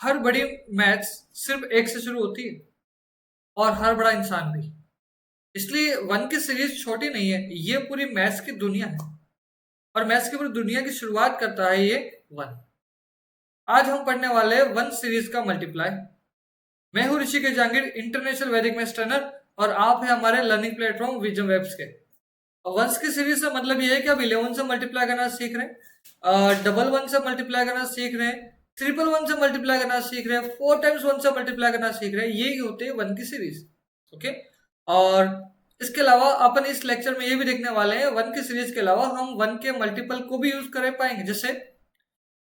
हर बड़ी मैथ्स सिर्फ एक से शुरू होती है, और हर बड़ा इंसान भी। इसलिए वन की सीरीज छोटी नहीं है, ये पूरी मैथ्स की दुनिया है, और मैथ्स की पूरी दुनिया की शुरुआत करता है ये वन। आज हम पढ़ने वाले हैं वन सीरीज का मल्टीप्लाई। मैं हूं ऋषिकेश जहांगीर, इंटरनेशनल वैदिक मैथ्स ट्रेनर, और आप हैं हमारे लर्निंग प्लेटफॉर्म विजम वेब्स के। और वंस की सीरीज से मतलब ये है कि आप 11 से मल्टीप्लाई करना सीख रहे हैं, डबल वन से मल्टीप्लाई करना सीख रहे हैं, ट्रिपल वन से मल्टीप्लाई करना सीख रहे हैं, 4 टाइम्स 1 से मल्टीप्लाई करना सीख रहे हैं। यही होते हैं वन की सीरीज। ओके। और इसके अलावा अपन इस लेक्चर में ये भी देखने वाले हैं, वन की सीरीज के अलावा हम वन के मल्टीपल को भी यूज कर पाएंगे, जैसे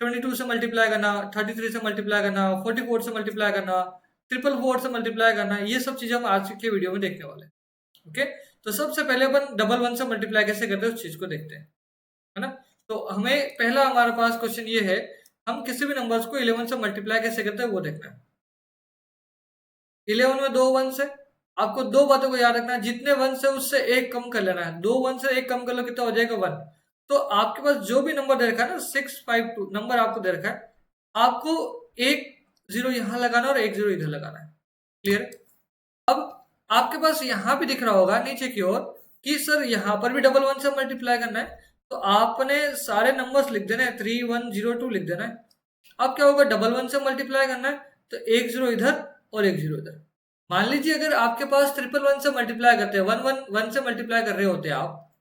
22 से मल्टीप्लाई करना, 33 से मल्टीप्लाई करना, 44 से मल्टीप्लाई करना, 444 से मल्टीप्लाई करना। ये सब चीजें हम आज के वीडियो में देखने वाले हैं। ओके। तो सबसे पहले अपन डबल वन से मल्टीप्लाई कैसे करते हैं उस चीज को देखते हैं, है ना। तो हमें पहला हमारे पास क्वेश्चन ये है, हम किसी भी नंबर्स को 11 से मल्टीप्लाई कैसे करते हैं वो देखना है। 11 में 2 वन से, आपको दो बातों को याद रखना है। जितने वन से उससे एक कम कर लेना है। 2 वन से एक कम कर लो, कितना हो जाएगा 1। तो आपके पास जो भी नंबर दे रखा है ना, 652 नंबर आपको दे रखा है, आपको एक जीरो यहां लगाना और एक जीरो इधर लगाना है। क्लियर। अब आपके पास यहां भी दिख रहा होगा नीचे की ओर कि सर यहां पर भी डबल वन से मल्टीप्लाई करना है, तो आपने सारे नंबर्स लिख देना है, 3102 लिख देना है। अब क्या होगा, डबल वन से मल्टीप्लाई करना है तो एक जीरो इधर और एक जीरो इधर। मान लीजिए अगर आपके पास ट्रिपल वन से मल्टीप्लाई करते हैं, वन वन वन से मल्टीप्लाई कर रहे होते हैं आप,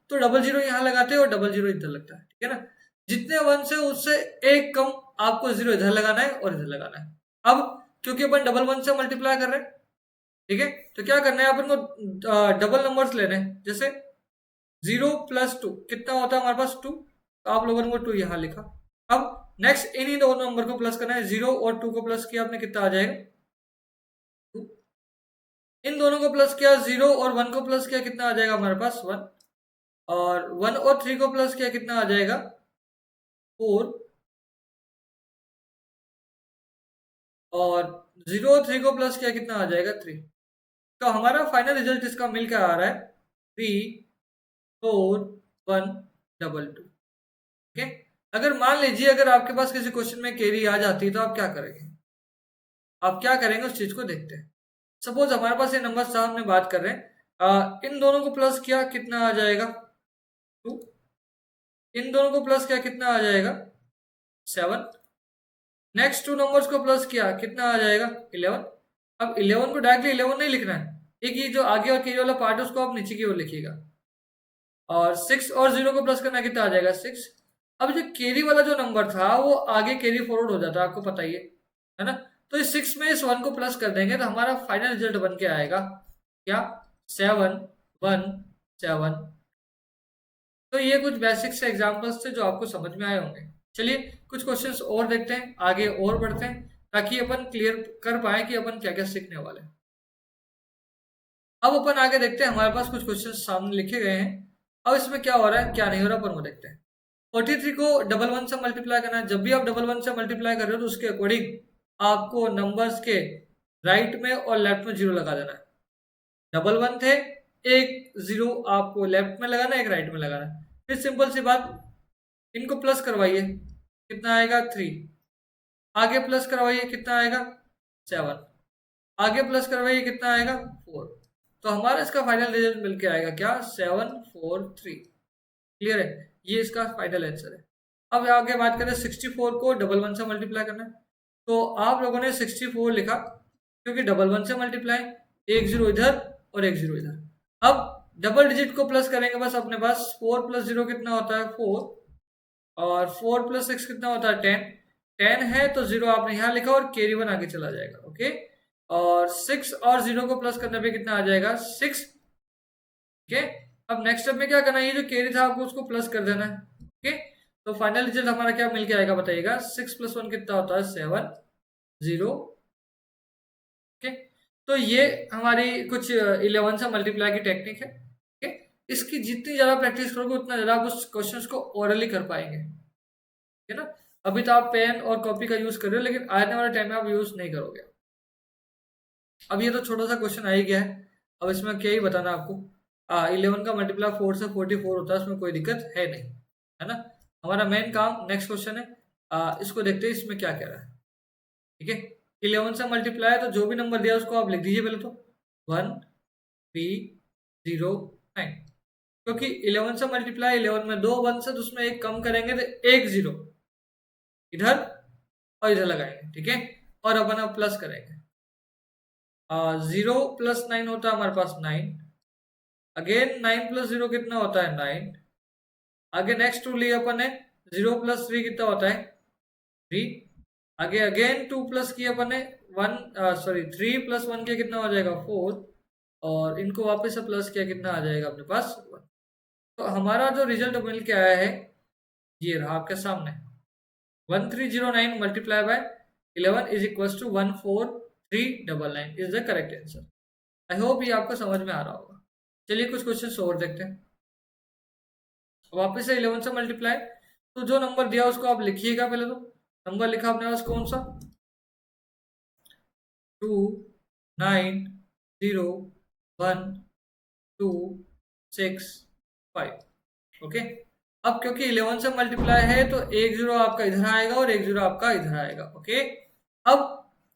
तो डबल जीरो यहाँ लगाते हैं और डबल जीरो इधर लगता है। ठीक है ना। जितने वन से उससे एक कम आपको जीरो इधर लगाना है और इधर लगाना है। अब क्योंकि अपन डबल वन से मल्टीप्लाई कर रहे हैं, ठीक है, तो क्या करना है, अपन को डबल नंबर्स लेने हैं। जैसे 0 + 2 कितना होता है हमारे पास 2, तो आप लोगों ने वो 2 यहाँ लिखा। अब नेक्स्ट इन्हीं दो नंबर को प्लस करना है। 0 और 2 को प्लस किया आपने, कितना आ जाएगा 2। इन दोनों को प्लस किया, 0 और 1 को प्लस किया, कितना आ जाएगा हमारे पास 1। और 1 और 3 को प्लस किया, कितना आ जाएगा 4। और 0 और 3 को प्लस किया, कितना आ जाएगा 3। तो हमारा फाइनल रिजल्ट इसका मिल के आ रहा है 34122। ठीक है। अगर मान लीजिए अगर आपके पास किसी क्वेश्चन में कैरी आ जाती है तो आप क्या करेंगे, आप क्या करेंगे उस चीज को देखते हैं। सपोज हमारे पास ये नंबर सामने बात कर रहे हैं, इन दोनों को प्लस किया, कितना आ जाएगा 2। इन दोनों को प्लस किया, कितना आ जाएगा 7। नेक्स्ट 2 नंबर्स को प्लस किया, कितना आ जाएगा 11। अब 11 को डायरेक्टली 11 नहीं लिखना है, एक ये जो आगे और कैरी वाला पार्ट है उसको आप नीचे की ओर लिखिएगा। और 6 और 0 को प्लस करना, कितना आ जाएगा 6। अब जो कैरी वाला जो नंबर था वो आगे कैरी फॉरवर्ड हो जाता है, आपको पता ही है ना। तो इस 6 में इस 1 को प्लस कर देंगे तो हमारा फाइनल रिजल्ट बन के आएगा क्या, 717। तो ये कुछ बेसिक से एग्जांपल्स थे जो आपको समझ में आए होंगे। चलिए कुछ क्वेश्चंस और देखते हैं, आगे और बढ़ते हैं, ताकि अपन क्लियर कर पाए कि अपन क्या क्या सीखने वाले हैं। अब अपन आगे देखते हैं, हमारे पास कुछ क्वेश्चन सामने लिखे गए हैं। अब इसमें क्या हो रहा है क्या नहीं हो रहा अपन वो देखते हैं। 43 को डबल वन से मल्टीप्लाई करना है। जब भी आप डबल वन से मल्टीप्लाई कर रहे हो तो उसके अकॉर्डिंग आपको नंबर्स के राइट में और लेफ्ट में जीरो लगा देना है। डबल वन थे, एक जीरो आपको लेफ्ट में लगाना है, एक राइट में लगाना है। फिर सिंपल सी बात, इनको प्लस करवाइए, कितना आएगा 3। आगे प्लस करवाइए, कितना आएगा 7। आगे प्लस करवाइए, कितना आएगा 4। तो हमारा इसका फाइनल रिजल्ट मिलके आएगा क्या, 743। क्लियर है, ये इसका फाइनल आंसर है। अब आगे बात करें 64 को डबल वन से मल्टीप्लाई करना है। तो आप लोगों ने 64 लिखा क्योंकि डबल वन से मल्टीप्लाई, एक जीरो इधर और एक जीरो इधर। अब डबल डिजिट को प्लस करेंगे बस अपने पास, 4 + 0 कितना होता है 4, और 4 + 6 कितना होता है 10। 10 है तो जीरो आपने यहाँ लिखा और कैरी वन आगे चला जाएगा। ओके। और 6 और 0 को प्लस करने पे कितना आ जाएगा 6। ओके। अब नेक्स्ट स्टेप में क्या करना है, ये जो कैरी था आपको उसको प्लस कर देना है। ओके। तो फाइनल रिजल्ट हमारा क्या मिल के आएगा बताइएगा, 6 + 1 कितना होता है 7 0। ओके। तो ये हमारी कुछ 11 से मल्टीप्लाई की टेक्निक है। ओके। इसकी जितनी ज्यादा प्रैक्टिस करोगे उतना ज्यादा आप उस क्वेश्चंस को ओरली कर पाएंगे, है ना। अभी तो आप पेन और कॉपी का यूज कर रहे हो, लेकिन आने वाले टाइम में आप यूज नहीं करोगे। अब ये तो छोटा सा क्वेश्चन आ ही गया है, अब इसमें क्या ही बताना आपको। 11 का मल्टीप्लाई 4 से 44 होता है, उसमें कोई दिक्कत है नहीं, है ना। हमारा मेन काम नेक्स्ट क्वेश्चन है, इसको देखते हैं इसमें क्या कह रहा है। ठीक है, 11 से मल्टीप्लाई है तो जो भी नंबर दिया उसको आप लिख दीजिए पहले तो 1309, क्योंकि 11 से मल्टीप्लाई 11 में 2 1 से, तो उसमें एक कम करेंगे तो एक जीरो इधर और इधर लगाएंगे, ठीक है, और अपन अब प्लस करेंगे। 0 + 9 होता है हमारे पास 9, अगेन 9 + 0 कितना होता है 9, आगे नेक्स्ट टू लिया अपन ने 0 + 3 कितना होता है 3, आगे अगेन 2 प्लस किया अपन ने 1 सॉरी 3 + 1 किया कितना हो जाएगा 4, और इनको वापस से प्लस किया कितना आ जाएगा अपने पास 1। तो हमारा जो रिजल्ट मिल के आया है ये रहा आपके सामने, 1309 multiply by 11 is equal to 14399 is the correct answer. I hope ये आपको समझ में आ रहा होगा। चलिए कुछ क्वेश्चन और देखते हैं। वापस से 11 से मल्टीप्लाई, तो जो नंबर दिया उसको आप लिखिएगा पहले तो। नंबर लिखा आपने पास कौन सा 2 9 0 1 2 6 5, ओके। अब क्योंकि 11 से मल्टीप्लाई है तो एक जीरो आपका इधर आएगा और एक जीरो आपका इधर आएगा, ओके। अब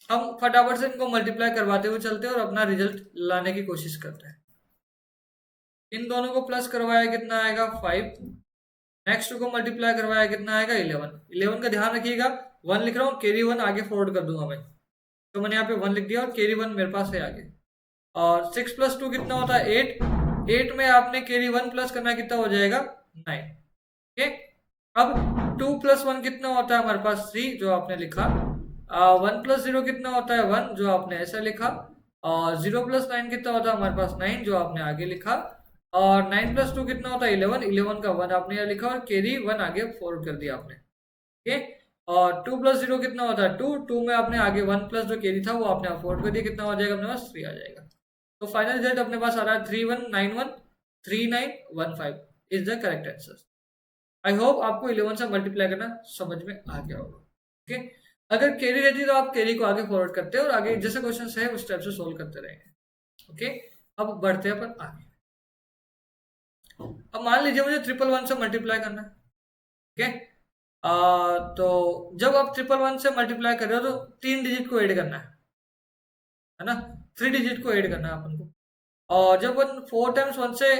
हम फटाफट से इनको मल्टीप्लाई करवाते हुए चलते हैं और अपना रिजल्ट लाने की कोशिश करते हैं। इन दोनों को प्लस करवाया कितना आएगा 5, नेक्स्ट को मल्टीप्लाई करवाया कितना आएगा 11 का ध्यान रखिएगा 1 लिख रहा हूँ, कैरी 1 आगे फॉरवर्ड कर दूंगा मैं, तो मैंने यहाँ पे 1 लिख दिया और कैरी 1 मेरे पास है आगे। और 6 + 2 कितना होता है 8 में आपने कैरी 1 प्लस करना कितना हो जाएगा 9, ठीक है। अब 2 + 1 कितना होता है हमारे पास 3 जो आपने लिखा, 1 + 0 कितना होता है 1 जो आपने ऐसा लिखा, और 0 + 9 कितना होता है हमारे पास 9 जो आपने आगे लिखा, और 9 + 2 कितना होता है 11 का 1 आपने यहाँ लिखा और कैरी 1 आगे फॉरवर्ड कर दिया आपने, ठीक है। और 2 + 0 कितना होता है 2 में आपने आगे 1 प्लस जो कैरी था वो आपने फॉरवर्ड कर दिया, कितना हो जाएगा अपने पास 3 आ जाएगा। तो फाइनल रिजल्ट अपने पास आ रहा है 31913915 is the correct answer. I hope आपको 11 से मल्टीप्लाई करना समझ में आ गया होगा, ओके। अगर कैरी रहती तो आप कैरी को आगे फॉरवर्ड करते और आगे जैसे क्वेश्चन है उस टाइप से सोल्व करते रहेंगे, ओके। अब बढ़ते हैं अपन आगे। अब मान लीजिए मुझे 111 से मल्टीप्लाई करना है, ठीक है। तो जब आप 111 से मल्टीप्लाई कर रहे हो तो 3 डिजिट को ऐड करना है ना, 3 डिजिट को ऐड करना है अपन को। और जब अपन 4 × 1 से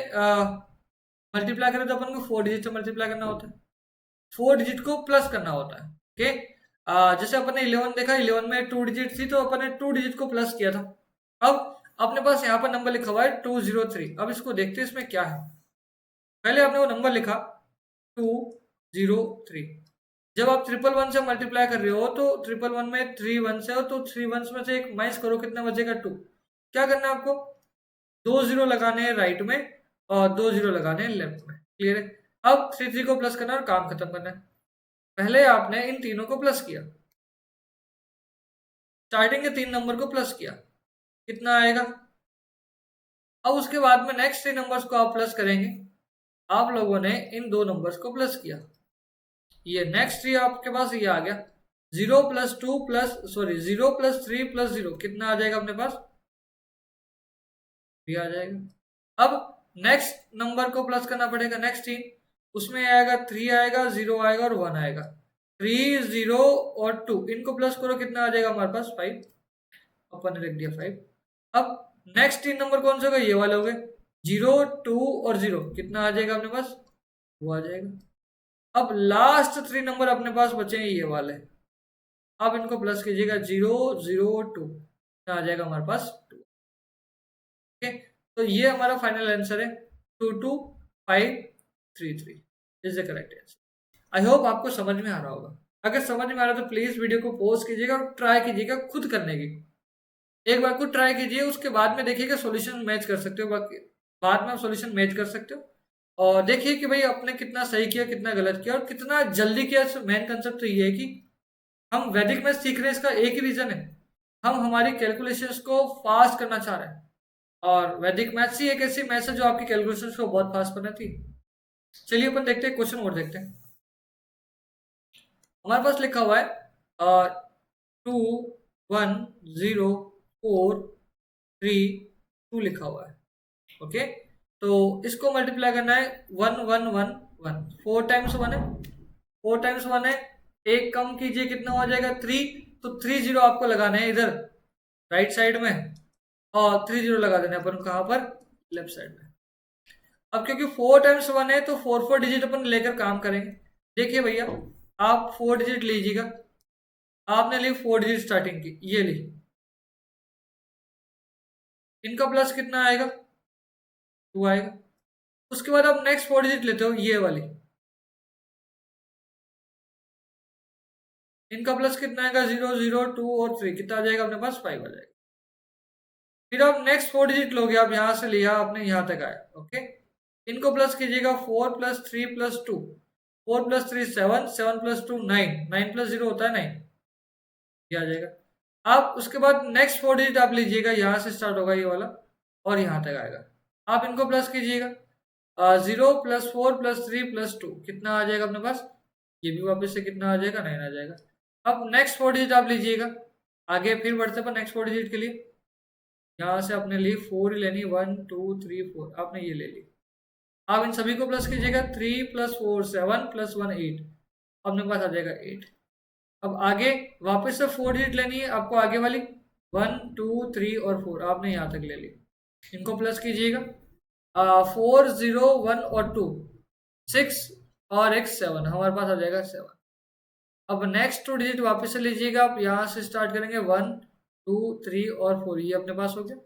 मल्टीप्लाई करें तो अपन को 4 डिजिट से मल्टीप्लाई करना होता है, 4 डिजिट को प्लस करना होता है, ओके। जैसे अपन ने 11 देखा, 11 में 2 डिजिट थी तो अपन ने 2 डिजिट को प्लस किया था। अब अपने पास यहाँ पर नंबर लिखा हुआ है 203। अब इसको देखते हैं इसमें क्या है। पहले आपने वो नंबर लिखा 203, जब आप 111 से मल्टीप्लाई कर रहे हो तो 111 में 3 1 है तो 3 1 में से एक माइनस करो, कितना बचेगा 2। क्या करना है आपको 2 0 लगाने हैं राइट में और 2 0 लगाने हैं लेफ्ट में, क्लियर है। अब 3 3 को प्लस करना है और काम खत्म करना है। पहले आपने इन तीनों को प्लस किया, स्टार्टिंग के 3 नंबर को प्लस किया, कितना आएगा। अब उसके बाद में नेक्स्ट 3 नंबर्स को आप प्लस करेंगे। आप लोगों ने इन 2 नंबर्स को प्लस किया, ये नेक्स्ट 3 आपके पास ये आ गया 0 + 2 0 + 3 + 0 कितना आ जाएगा अपने पास भी आ जाएगा। अब नेक्स्ट नंबर को प्लस करना पड़ेगा, नेक्स्ट 3 उसमें आएगा 3 आएगा 0 आएगा और 1 आएगा, 3 0 और 2 इनको प्लस करो, कितना आ जाएगा हमारे पास 5, अपन ने लिख दिया 5। अब नेक्स्ट 3 नंबर कौन से होगा ये वाले हो गए 0 2 और 0 कितना आ जाएगा अपने पास वो आ जाएगा। अब लास्ट 3 नंबर अपने पास बचे हैं ये वाले, अब इनको प्लस कीजिएगा 0 0 2 कितना आ जाएगा हमारे पास 2, ओके। तो ये हमारा फाइनल आंसर है 22533 is the correct answer. I hope आपको समझ में आ रहा होगा। अगर समझ में आ रहा है तो प्लीज वीडियो को पॉज कीजिएगा और ट्राई कीजिएगा खुद करने की। एक बार खुद ट्राई कीजिए, उसके बाद में देखिएगा सॉल्यूशन मैच कर सकते हो, बाकी बाद में आप सॉल्यूशन मैच कर सकते हो और देखिए कि भाई आपने कितना सही किया कितना गलत किया और कितना जल्दी किया। मेन कंसेप्ट तो ये है कि हम वैदिक मैथ सीख रहे हैं, इसका एक ही रीजन है, हम हमारी कैलकुलेशंस को फास्ट करना चाह रहे हैं और वैदिक मैथ्स ही एक ऐसी मैथ्स है जो आपकी कैलकुलेशंस को बहुत फास्ट बनाती है। चलिए अपन देखते हैं, क्वेश्चन और देखते हैं। हमारे पास लिखा हुआ है 2 1 0 4 3 2 लिखा हुआ है, ओके। तो इसको मल्टीप्लाई करना है 1 1 1 1 4 टाइम्स 1 है, 4 टाइम्स 1 है, एक कम कीजिए कितना हो जाएगा 3, तो 3 जीरो आपको लगाने हैं इधर राइट साइड में, और 3 जीरो लगा देने अपन कहाँ पर, लेफ्ट साइड में। अब क्योंकि 4 टाइम्स 1 है तो 4 डिजिट अपन लेकर काम करेंगे। देखिए भैया, आप 4 डिजिट लीजिएगा, आपने ली 4 डिजिट स्टार्टिंग की, ये ली, इनका प्लस कितना आएगा, 2 आएगा। उसके बाद आप नेक्स्ट 4 डिजिट लेते हो, ये वाली, इनका प्लस कितना आएगा, 0 0 2 और 3, कितना आ जाएगा अपने पास, 5 आ जाएगा। फिर आप नेक्स्ट 4 डिजिट लोगे, आप यहां से लिया आपने, यहां तक आया, ओके। इनको प्लस कीजिएगा, 4 plus 3 plus 2, 4 plus 3 7, 7 plus 2 9, 9 plus 0 होता है 9, ये आ जाएगा। आप उसके बाद नेक्स्ट 4 डिजिट आप लीजिएगा, यहां से स्टार्ट होगा ये वाला और यहां तक आएगा। आप इनको प्लस कीजिएगा, 0 प्लस 4 प्लस 3 प्लस 2, कितना आ जाएगा अपने पास, ये भी वापस से कितना आ जाएगा, 9 आ जाएगा। अब नेक्स्ट 4 डिजिट आप लीजिएगा, आगे फिर बढ़ते पर नेक्स्ट 4 डिजिट के लिए, यहाँ से आपने ली 4 ही लेनी, 1 2 3 4, आपने ये ले ली। आप इन सभी को प्लस कीजिएगा, 3 प्लस 4 7 प्लस 1 8, अपने पास आ जाएगा 8। अब आगे वापस से 4 डिजिट लेनी है आपको, आगे वाली 1 2 3 और 4, आपने यहाँ तक ले ली। इनको प्लस कीजिएगा, 4 0 1 और 2 6 और एक 7, हमारे पास आ जाएगा 7। अब नेक्स्ट 2 डिजिट वापस से लीजिएगा, आप यहाँ से स्टार्ट करेंगे, 1 2 3 और 4, ये अपने पास हो गया।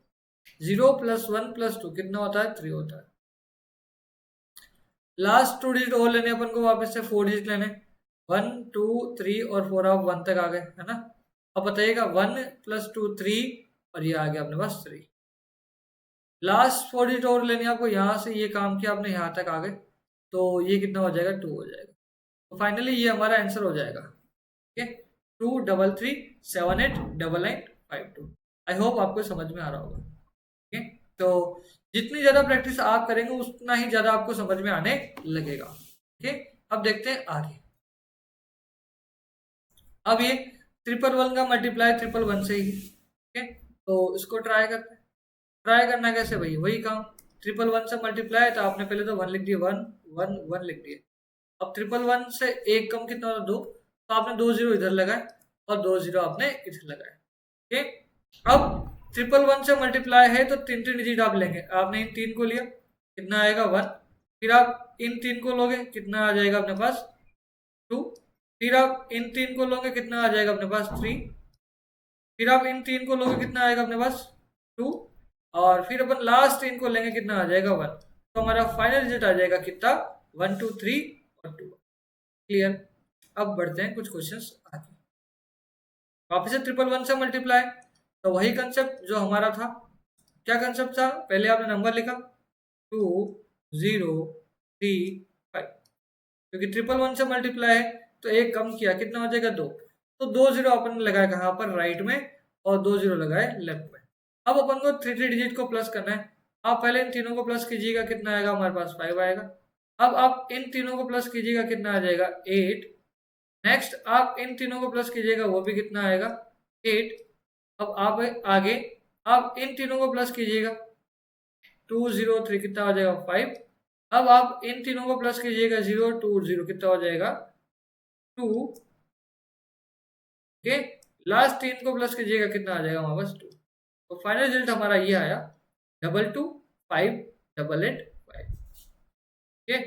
0 प्लस 1 प्लस 2 कितना होता है, 3 होता है। लास्ट 2 डिजिट और लेने अपन को, वापस से 4 डिजिट लेने, 1 2 3 और 4, आप 1 तक आ गए, है ना। अब बताइएगा 1 प्लस 2 3, और ये आ गया अपने पास 3। लास्ट 4 डिजिट और लेने आपको, यहाँ से ये काम किया आपने, यहाँ तक आ गए, तो ये कितना हो जाएगा, 2 हो जाएगा। तो फाइनली ये हमारा आंसर हो जाएगा, ठीक है, 2 3 3 7 8 9 9 5 2। आई होप आपको समझ में आ रहा होगा, ठीक है। तो जितनी ज्यादा प्रैक्टिस आप करेंगे उतना ही ज्यादा आपको समझ में आने लगेगा, ठीक है। अब देखते हैं आगे। अब ये 111 का मल्टीप्लाई 111 से ही, ठीक है, तो इसको ट्राई करते हैं। ट्राई करना कैसे भाई, वही काम, 111 से मल्टीप्लाई, तो आपने पहले तो 1 लिख दिया, 1 1 1 लिख दिया। अब 111 से एक कम कितना होता, 2, तो आपने 2 जीरो इधर लगाए और 2 जीरो आपने इधर लगाए, ठीक। अब 111 से मल्टीप्लाई है तो 3 3 डिजिट आप लेंगे, आपने इन 3 को लिया, कितना आएगा 1, फिर आप इन 3 को लोगे, कितना आ जाएगा अपने पास 2, फिर आप इन 3 को लोगे, कितना आ जाएगा अपने पास 3, फिर आप इन 3 को लोगे, कितना आएगा अपने पास 2, और फिर अपन लास्ट 3 को लेंगे, कितना आ जाएगा 1। तो हमारा फाइनल रिजल्ट आ जाएगा कितना, 1 2 3 और 2। क्लियर। अब बढ़ते हैं कुछ क्वेश्चंस आगे। वापस से 111 से मल्टीप्लाई, तो वही कंसेप्ट जो हमारा था। क्या कंसेप्ट था, पहले आपने नंबर लिखा 2 0 3 5, क्योंकि 111 से मल्टीप्लाई है तो एक कम किया, कितना हो जाएगा 2, तो 2 जीरो अपन ने लगाया कहाँ पर, राइट में, और 2 जीरो लगाए लेफ्ट में। अब अपन को 3 3 डिजिट को प्लस करना है, आप पहले इन तीनों को प्लस कीजिएगा, कितना आएगा हमारे पास 5 आएगा। अब आप इन तीनों को प्लस कीजिएगा, कितना आ जाएगा 8। नेक्स्ट आप इन तीनों को प्लस कीजिएगा, वो भी कितना आएगा 8। अब आप आगे आप इन तीनों को प्लस कीजिएगा, 2 0 3 कितना हो जाएगा 5। अब आप इन तीनों को प्लस कीजिएगा, 0 2 0 कितना हो जाएगा 2, ओके। लास्ट 3 को प्लस कीजिएगा, कितना आ जाएगा हमारे पास 2। तो फाइनल रिजल्ट हमारा ये आया 2 2 5 8 8 5, ओके।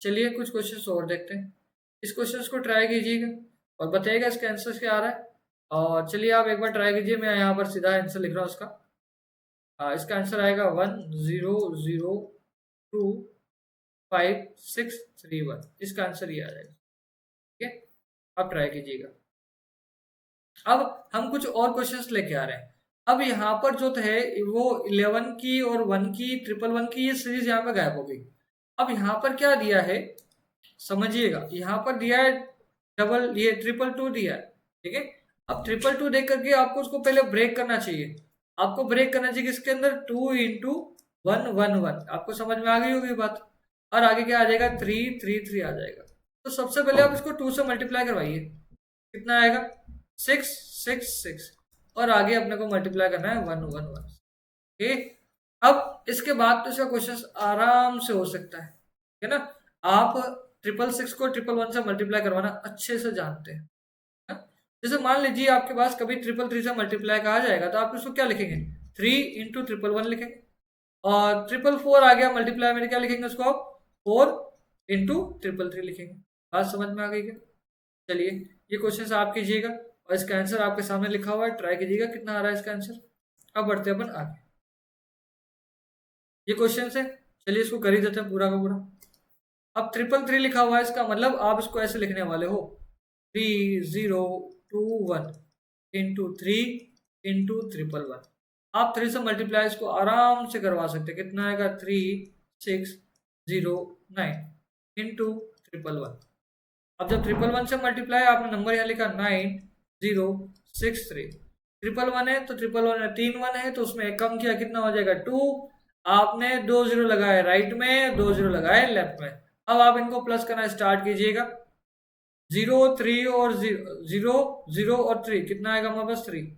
चलिए कुछ क्वेश्चंस और देखते हैं, इस क्वेश्चंस को ट्राई कीजिएगा और बताइएगा इसका आंसर क्या आ रहा है। और चलिए आप एक बार ट्राई कीजिए, मैं यहाँ पर सीधा आंसर लिख रहा हूँ इसका। इसका आंसर आएगा 1 0 0 2 5 6 3 1, इसका आंसर ये आ जाएगा, ठीक है। आप ट्राई कीजिएगा। अब हम कुछ और क्वेश्चंस लेके आ रहे हैं। अब यहाँ पर जो है वो 11 की और 1 की 111 की ये सीरीज यहाँ पे गायब हो गई। अब यहाँ पर क्या दिया है समझिएगा, यहाँ पर दिया है डबल, ये 222 दिया है, ठीक है। अब 222 देख करके आपको उसको पहले ब्रेक करना चाहिए, आपको ब्रेक करना चाहिए इसके अंदर 2 इंटू 1 1 1, आपको समझ में आ गई होगी बात। और आगे क्या आ जाएगा 3 3 3 आ जाएगा। तो सबसे पहले आप इसको 2 से मल्टीप्लाई करवाइए, कितना आएगा 6 6 6, और आगे अपने को मल्टीप्लाई करना है 1 1 1, ठीक। अब इसके बाद तो इसका क्वेश्चन आराम से हो सकता है ना। आप 666 को 111 से मल्टीप्लाई करवाना अच्छे से जानते हैं, जैसे मान लीजिए आपके पास कभी 333 से मल्टीप्लाई कहा जाएगा तो आप इसको क्या लिखेंगे, 3 इंटू 111 लिखेंगे। और 444 आ गया मल्टीप्लाई में, क्या लिखेंगे उसको आप, 4 इंटू 333 लिखेंगे। बात समझ में आ गई क्या? चलिए ये क्वेश्चन आप कीजिएगा और इसका आंसर आपके सामने लिखा हुआ है, ट्राई कीजिएगा कितना आ रहा है इसका आंसर। अब बढ़ते अपन आगे, ये क्वेश्चन है, चलिए इसको कर ही देते हैं पूरा का पूरा। अब 333 लिखा हुआ है, इसका मतलब आप इसको ऐसे लिखने वाले हो, 3021 इंटू 3 इंटू 111। आप 3 से मल्टीप्लाई इसको आराम से करवा सकते हैं, कितना आएगा 3609 इंटू 111। अब जब 111 से मल्टीप्लाई, आपने नंबर यहाँ लिखा 9063, 111 है तो 111 है, 3 1 है तो उसमें एक कम किया, कितना हो जाएगा 2। आपने 2 0 लगाए राइट में, 2 0 लगाए लेफ्ट में। अब आप इनको प्लस करना स्टार्ट कीजिएगा, 0 3 और 0 0 और 3, कितना आएगा हमारे पास 3।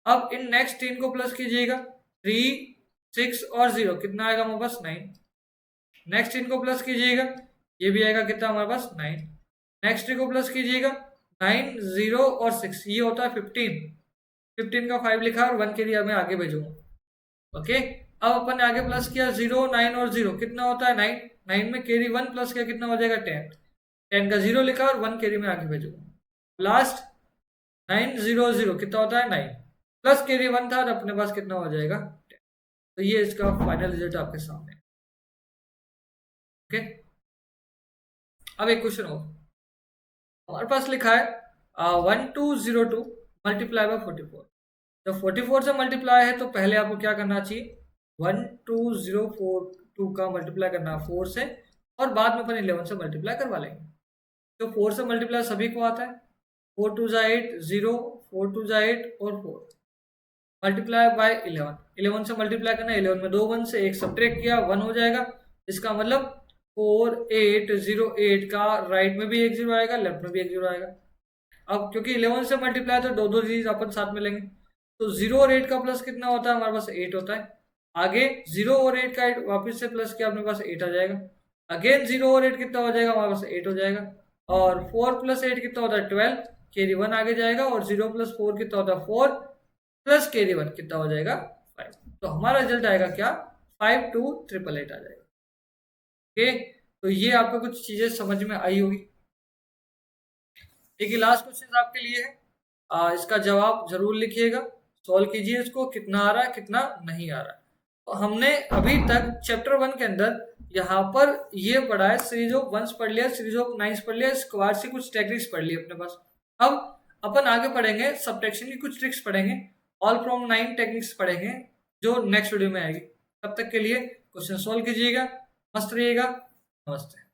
अब इन नेक्स्ट 3 को प्लस कीजिएगा, 3 6 और 0, कितना आएगा हमारे पास 9। नेक्स्ट 3 को प्लस कीजिएगा, ये भी आएगा कितना हमारे पास 9। नेक्स्ट 3 को प्लस कीजिएगा, 9 0 और 6, ये होता है 15। 15 का 5 लिखा और 1 के लिए मैं आगे भेजूंगा। ओके, अब अपन ने आगे प्लस किया, 0 9 और 0, कितना होता है 9। 9 में कैरी 1 प्लस किया, कितना हो जाएगा 10। 10 का 0 लिखा और 1 कैरी में आगे भेजूंगा। लास्ट 9 0 0, कितना होता है 9 प्लस कैरी 1 था और अपने पास कितना हो जाएगा 10। तो ये इसका फाइनल रिजल्ट आपके सामने। ओके, अब एक क्वेश्चन और हमारे पास लिखा है 1202 मल्टीप्लाई बाय 44। जब 44 से मल्टीप्लाई है तो पहले आपको क्या करना चाहिए, 12042 का मल्टीप्लाई करना 4 से, और बाद में अपन 11 से मल्टीप्लाई करवा लेंगे। तो 4 से मल्टीप्लाई सभी को आता है, 4 2 जा 8 0, 4 2 जा 8 और 4 मल्टीप्लाई बाय 11। 11 से मल्टीप्लाई करना, 11 में 2 1 से एक सब्ट्रैक्ट किया, 1 हो जाएगा। इसका मतलब 4808 का राइट में भी एक 0 आएगा, लेफ्ट में भी एक 0 आएगा। अब क्योंकि 11 से मल्टीप्लाई तो दो चीज अपन साथ में लेंगे, तो 0 और 8 का प्लस कितना होता है हमारे पास 8 होता है। आगे 0 और 8 का 8 वापस से प्लस किया अपने पास 8 आ जाएगा। अगेन 0 और 8 कितना हो जाएगा हमारे पास 8 हो जाएगा। और 4 प्लस 8 कितना होता है 12, कैरी 1 आगे जाएगा। और 0 प्लस 4 कितना होता है 4 प्लस कैरी 1 कितना हो जाएगा 5। तो हमारा रिजल्ट आएगा क्या, 52888 आ जाएगा। ओके, तो ये आपको कुछ चीजें समझ में आई होगी। एक लास्ट क्वेश्चन आपके लिए है, इसका जवाब जरूर लिखिएगा, सॉल्व कीजिए इसको, कितना आ रहा है कितना नहीं आ रहा है। तो हमने अभी तक चैप्टर 1 के अंदर यहाँ पर ये पढ़ा है, सीरीज ऑफ वंस पढ़ लिया, सीरीज ऑफ नाइन्स पढ़ लिया, स्क्वायर से कुछ टेक्निक्स पढ़ ली अपने पास। अब अपन आगे पढ़ेंगे सब्ट्रैक्शन की कुछ ट्रिक्स पढ़ेंगे, ऑल फ्रॉम 9 टेक्निक्स पढ़ेंगे जो नेक्स्ट वीडियो में आएगी। तब तक के लिए क्वेश्चन सॉल्व कीजिएगा, मस्त रहिएगा, नमस्ते।